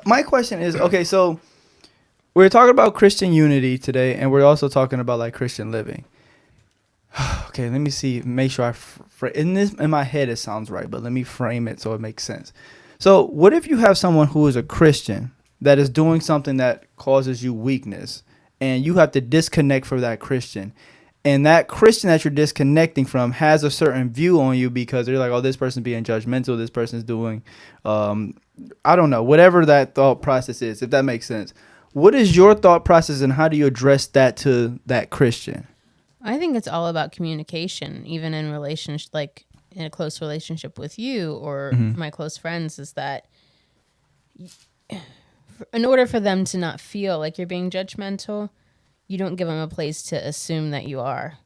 my question is, okay, so we're talking about Christian unity today, and we're also talking about like Christian living. Okay, let me see. Make sure in my head it sounds right, but let me frame it so it makes sense. So, what if you have someone who is a Christian that is doing something that causes you weakness, and you have to disconnect from that Christian, and that Christian that you're disconnecting from has a certain view on you because they're like, oh, this person's being judgmental, this person's doing, I don't know, whatever that thought process is, if that makes sense. What is your thought process, and how do you address that to that Christian? I think it's all about communication, even in relationship, like in a close relationship with you or my close friends, is that in order for them to not feel like you're being judgmental, you don't give them a place to assume that you are.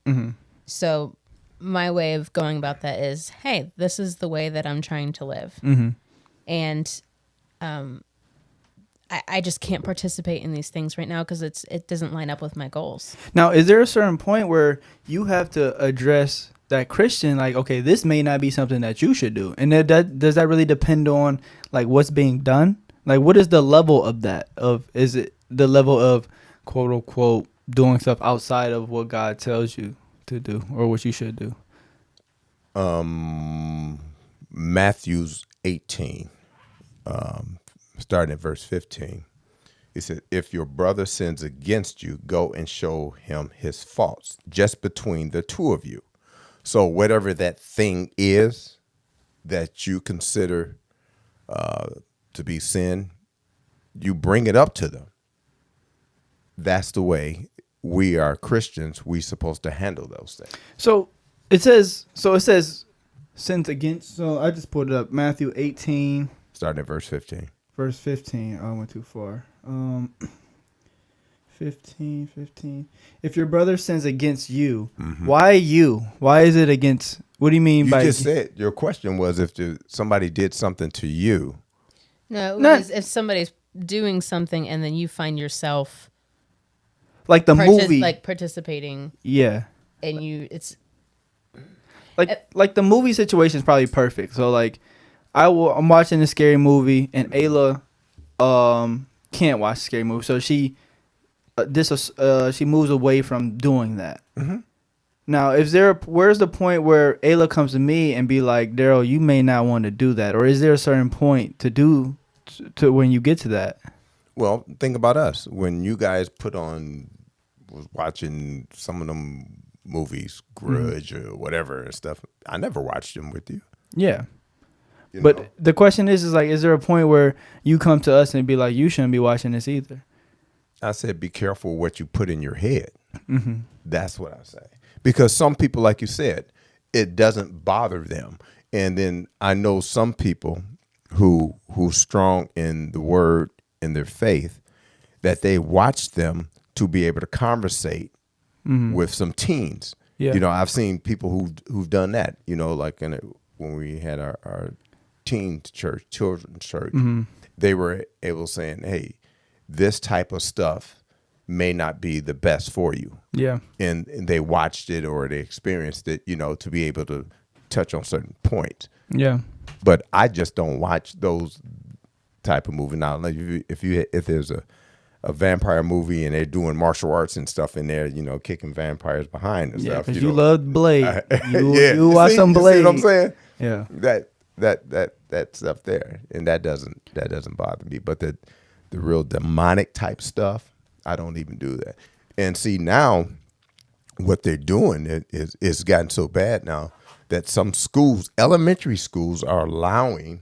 So my way of going about that is, hey, this is the way that I'm trying to live. And I just can't participate in these things right now because it doesn't line up with my goals. Now, is there a certain point where you have to address that Christian, like, okay, this may not be something that you should do? And does that really depend on like what's being done? Like, what is the level of that? Is it the level of quote unquote doing stuff outside of what God tells you to do or what you should do? Matthew's 18. Starting at verse 15, it said, if your brother sins against you, go and show him his faults just between the two of you. So whatever that thing is that you consider to be sin, you bring it up to them. That's the way we are Christians. We're supposed to handle those things. So it says sins against. So I just put it up. Matthew 18. Starting at verse 15. Verse 15. Oh, I went too far. 15. If your brother sins against you, why you? Why is it against? What do you mean by? You just said your question was if somebody did something to you. No, it was if somebody's doing something and then you find yourself like the movie, like participating. Yeah. And it's like the movie situation is probably perfect. So like. I'm watching a scary movie, and Ayla can't watch a scary movie, so she moves away from doing that. Now, where's the point where Ayla comes to me and be like, Darrell, you may not want to do that, or is there a certain point to when you get to that? Well, think about us when you guys was watching some of them movies, Grudge or whatever and stuff. I never watched them with you. Yeah. But the question is like, is there a point where you come to us and be like, you shouldn't be watching this either? I said, be careful what you put in your head. That's what I say. Because some people, like you said, it doesn't bother them. And then I know some people who's strong in the word, in their faith, that they watch them to be able to conversate with some teens. Yeah. You know, I've seen people who've done that, you know, like when we had our teen church, children's church, they were able saying, hey, this type of stuff may not be the best for you. Yeah. And they watched it or they experienced it, you know, to be able to touch on certain points. Yeah. But I just don't watch those type of movies. Now, if there's a vampire movie and they're doing martial arts and stuff in there, you know, kicking vampires behind and stuff. Because you love Blade. You watch some Blade. You see what I'm saying? Yeah. That stuff there, and that doesn't bother me. But the real demonic type stuff, I don't even do that. And see now, what they're doing is gotten so bad now that some schools, elementary schools, are allowing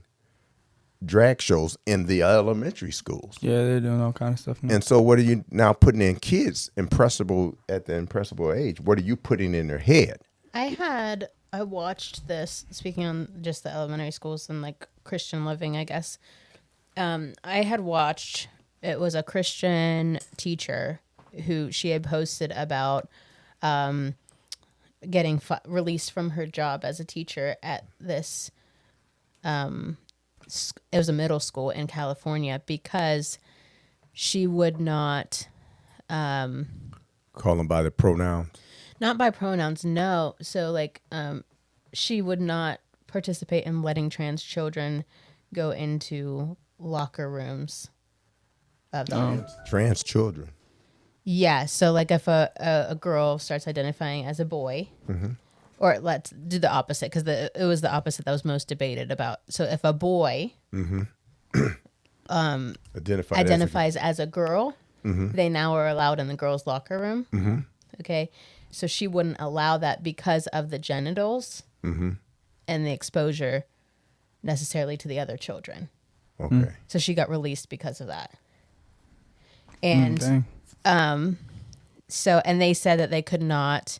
drag shows in the elementary schools. Yeah, they're doing all kind of stuff now. And so, what are you now putting in kids at the impressionable age? What are you putting in their head? I watched this, speaking on just the elementary schools and like Christian living, I guess. I had watched, it was a Christian teacher who she had posted about getting released from her job as a teacher at this, it was a middle school in California because she would not... call them by the pronouns? Not by pronouns, no. So, like, she would not participate in letting trans children go into locker rooms Trans children. Yeah. So like if a girl starts identifying as a boy, or let's do the opposite, because it was the opposite that was most debated about. So if a boy identifies as a girl, they now are allowed in the girls' locker room. Okay. So she wouldn't allow that because of the genitals and the exposure necessarily to the other children. Okay. So she got released because of that. And so, and they said that they could not,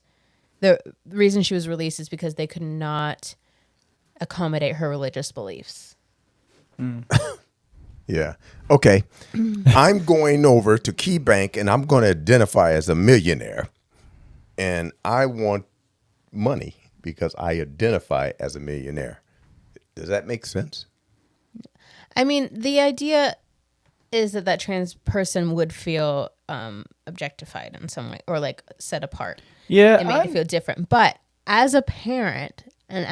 the reason she was released is because they could not accommodate her religious beliefs. Yeah. Okay. I'm going over to KeyBank and I'm going to identify as a millionaire. And I want money because I identify as a millionaire. Does that make sense? I mean, the idea is that trans person would feel objectified in some way or like set apart. Yeah. It made you feel different. But as a parent and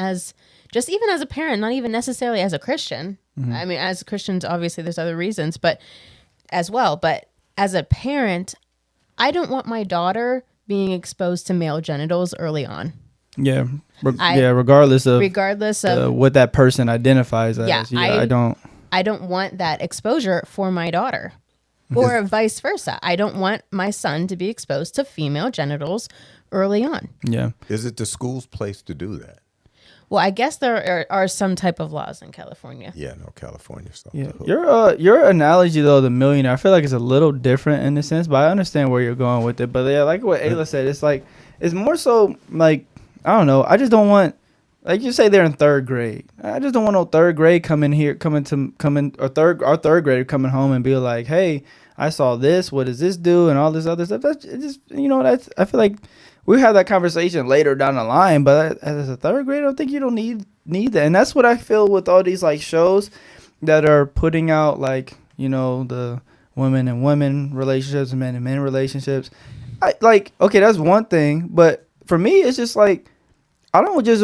even as a parent, not even necessarily as a Christian. I mean, as Christians, obviously there's other reasons, but as well. But as a parent, I don't want my daughter being exposed to male genitals early on. Yeah. Regardless of what that person identifies as. I don't want that exposure for my daughter, or vice versa. I don't want my son to be exposed to female genitals early on. Yeah. Is it the school's place to do that? Well, I guess there are some type of laws in California. Yeah, no, California stuff. Yeah. Your analogy though, the millionaire, I feel like it's a little different in a sense, but I understand where you're going with it. But yeah, like what Ayla said, it's like it's more so like I don't know. I just don't want, like you say, they're in third grade. I just don't want no third grade our third grader coming home and be like, hey, I saw this. What does this do? And all this other stuff. That's just I feel like we have that conversation later down the line, but as a third grader, I don't think you don't need that. And that's what I feel with all these like shows that are putting out like, the women and women relationships, men and men relationships. Okay, that's one thing, but for me, it's just like, I just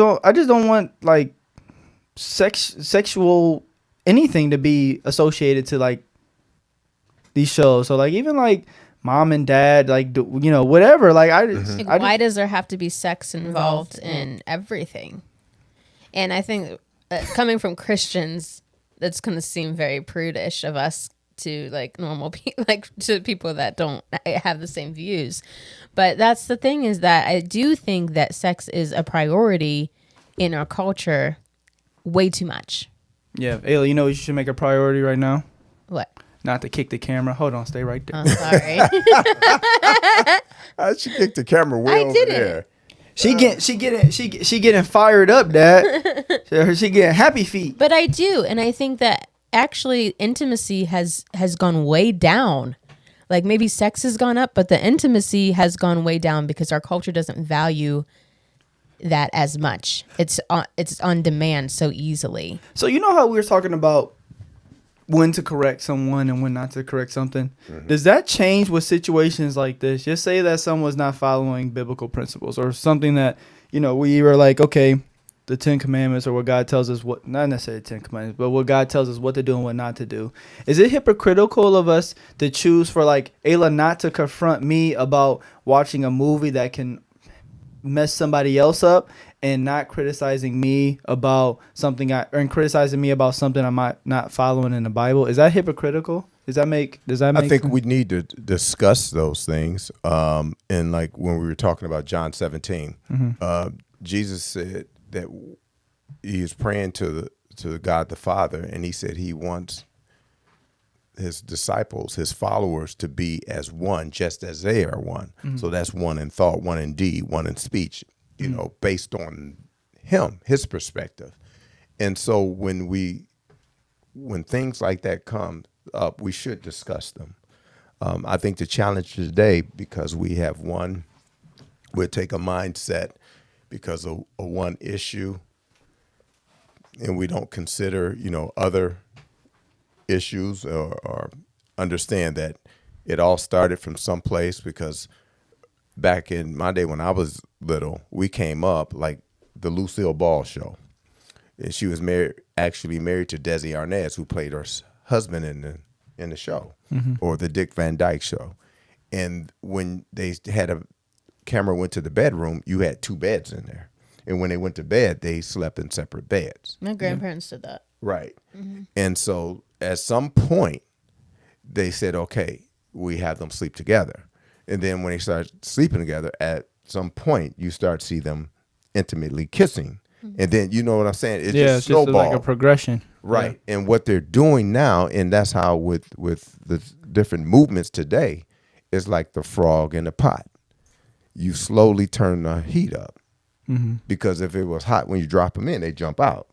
don't want like sexual anything to be associated to like these shows. So like even like mom and dad, like whatever. Like why does there have to be sex involved in everything? And I think coming from Christians, that's going to seem very prudish of us to like normal people, like to people that don't have the same views. But that's the thing, is that I do think that sex is a priority in our culture way too much. Yeah. Ayla, you know what you should make a priority right now? What? Not to kick the camera. Hold on, stay right there. Oh, sorry. She kicked the camera way over there. She getting fired up, Dad. She getting happy feet. But I do, and I think that actually intimacy has gone way down. Like maybe sex has gone up, but the intimacy has gone way down because our culture doesn't value that as much. It's on demand so easily. So you know how we were talking about when to correct someone and when not to correct something? Mm-hmm. Does that change with situations like this? Just say that someone's not following biblical principles or something that, we were like, okay, the 10 Commandments or what God tells us what, not necessarily 10 Commandments, but what God tells us what to do and what not to do. Is it hypocritical of us to choose for like Ayla not to confront me about watching a movie that can mess somebody else up and not criticizing me about something and criticizing me about something I'm not following in the Bible? Is that hypocritical? Does that make I think sense? we need to discuss those things. And like when we were talking about John 17, Jesus said that he is praying to God the Father, and he said he wants his disciples, his followers, to be as one, just as they are one. Mm-hmm. So that's one in thought, one in deed, one in speech, based on his perspective. And so when things like that come up, we should discuss them. I think the challenge today, because we'll take a mindset because of one issue, and we don't consider, other issues or understand that it all started from someplace. Because back in my day when I was little, we came up like the Lucille Ball show. And she was married to Desi Arnaz, who played her husband in in the show, or the Dick Van Dyke Show. And when they had a camera went to the bedroom, you had 2 beds in there. And when they went to bed, they slept in separate beds. My grandparents did that. Right. And so at some point, they said, okay, we have them sleep together. And then when they start sleeping together, at some point, you start to see them intimately kissing. And then, you know what I'm saying? It's just just snowball. like a progression. Right. Yeah. And what they're doing now, and that's how with the different movements today, is like the frog in the pot. You slowly turn the heat up. Because if it was hot when you drop them in, they jump out.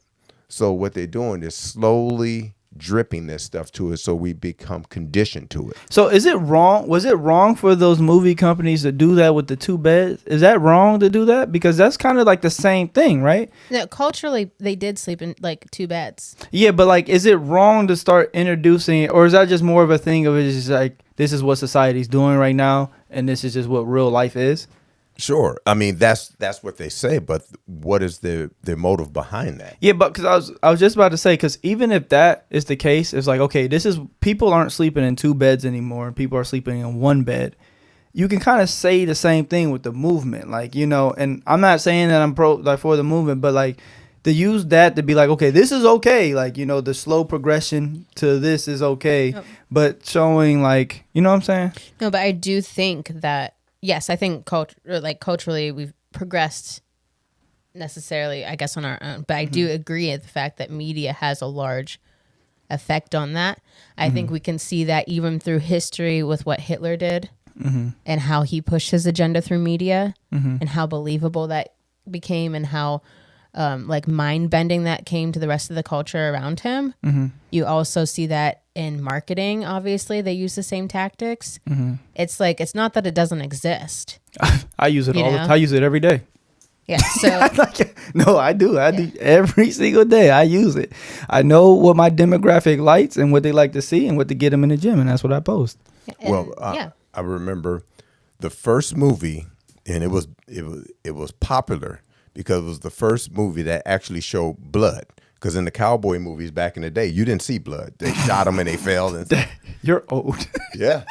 So what they're doing is slowly dripping this stuff to it, so we become conditioned to it. So is it wrong? Was it wrong for those movie companies to do that with the 2 beds? Is that wrong to do that? Because that's kind of like the same thing, right? No, culturally, they did sleep in like 2 beds. Yeah, but like, is it wrong to start introducing, or is that just more of a thing of it's just like, this is what society's doing right now, and this is just what real life is? Sure. I mean, that's what they say, but what is their motive behind that? Yeah, but because I was just about to say, because even if that is the case, it's like, okay, people aren't sleeping in 2 beds anymore. People are sleeping in 1 bed. You can kind of say the same thing with the movement, like, you know. And I'm not saying that I'm for the movement, but like to use that to be like, okay, this is okay, like, you know, the slow progression to this is okay, but showing like, you know what I'm saying? No, but I do think that. Yes, I think culturally we've progressed necessarily, I guess, on our own. But I do agree with the fact that media has a large effect on that. I think we can see that even through history with what Hitler did and how he pushed his agenda through media and how believable that became and how like mind-bending that came to the rest of the culture around him. You also see that in marketing. Obviously they use the same tactics. It's like, it's not that it doesn't exist. I use it I use it every day. Yeah, so no, I do every single day. I use it. I know what my demographic likes and what they like to see and what to get them in the gym, and that's what I post. I remember the first movie, and it was popular because it was the first movie that actually showed blood. Because in the cowboy movies back in the day, you didn't see blood. They shot them and they fell. And You're old. Yeah.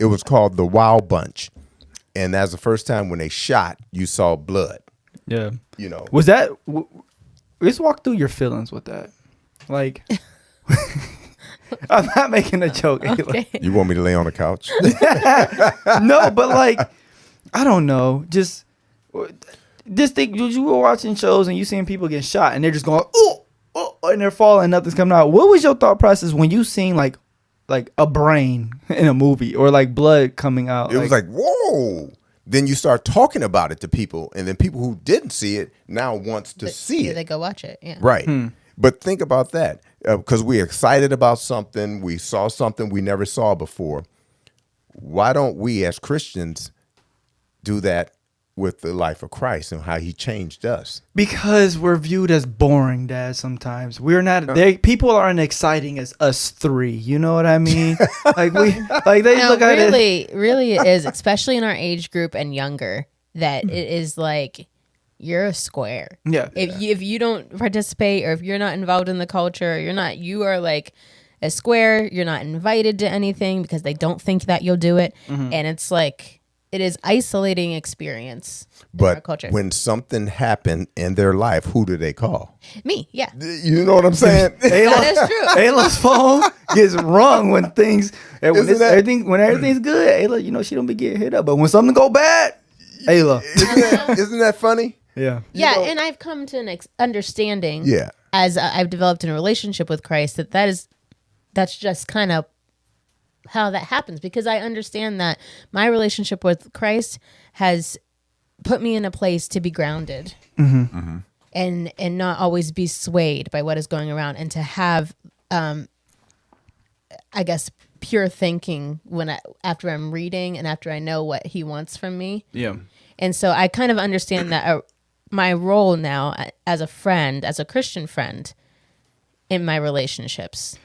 It was called The Wild Bunch. And that's the first time when they shot, you saw blood. Yeah. You know. Was that... let's walk through your feelings with that. Like... I'm not making a joke. okay. You want me to lay on the couch? No, but like... I don't know. Just think, you were watching shows and you seeing people get shot and they're just going, oh, and they're falling, nothing's coming out. What was your thought process when you seen like a brain in a movie or like blood coming out? It was like, whoa. Then you start talking about it to people, and then people who didn't see it now wants to see it. They go watch it. Yeah. Right. But think about that. Because we're excited about something. We saw something we never saw before. Why don't we as Christians do that with the life of Christ and how he changed us? Because we're viewed as boring, Dad. Sometimes we're not. People aren't exciting as us 3. You know what I mean? Like they look at it. Really, it is, especially in our age group and younger. That it is like you're a square. Yeah. If you don't participate or if you're not involved in the culture, you are like a square. You're not invited to anything because they don't think that you'll do it, and it's like. It is isolating experience in our culture. But when something happened in their life, who do they call? Me, yeah. You know what I'm saying? That is true. Ayla's phone gets rung when when everything's good. Ayla, you know, she don't be getting hit up. But when something go bad, Ayla. Isn't that funny? Yeah. And I've come to an understanding as I've developed in a relationship with Christ that's just kind of how that happens, because I understand that my relationship with Christ has put me in a place to be grounded and not always be swayed by what is going around, and to have I guess pure thinking after I'm reading and after I know what he wants from me. Yeah. And so I kind of understand that my role now as a friend, as a Christian friend in my relationships.